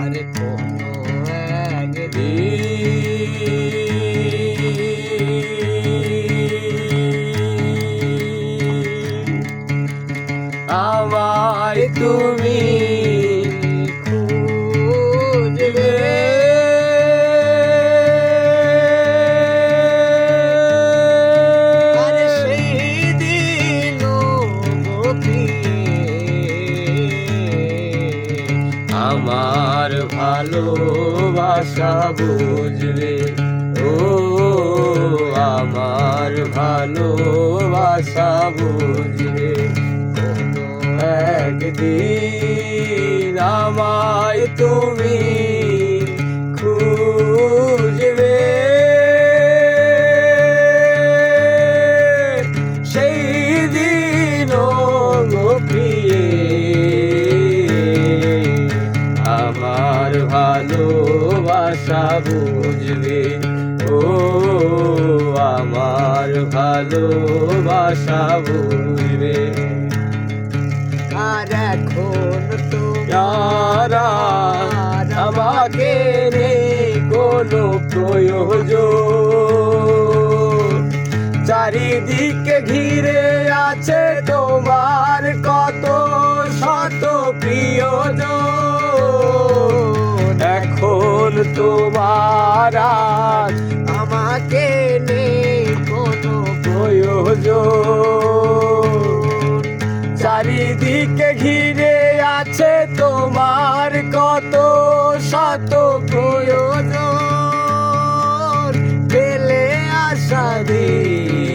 আরে কোনো একদিন আমায় তুমি খুঁজবে, আরে সেই দিনও আমার ভালোবাসা বুঝবে, ও আমার ভালোবাসা বুঝবে। কোনো একদিন আমায় তুমি খুঁজবে, সেই দিনও প্রিয়ে আমার ভালোবাসা বুঝবে, ও আমার ভালোবাসা বুঝবে। আর এখন তো যারা আমাকে নেই কোনো প্রয়োজন, চারিদিকে ঘিরে আছে তোমার কত শত প্রিয়জন। এখন তোমার আর আমাকে নেই কোনো প্রয়োজন, চারিদিকে ঘিরে আছে তোমার কত শত প্রয়োজন। পেলে আশা দিয়ে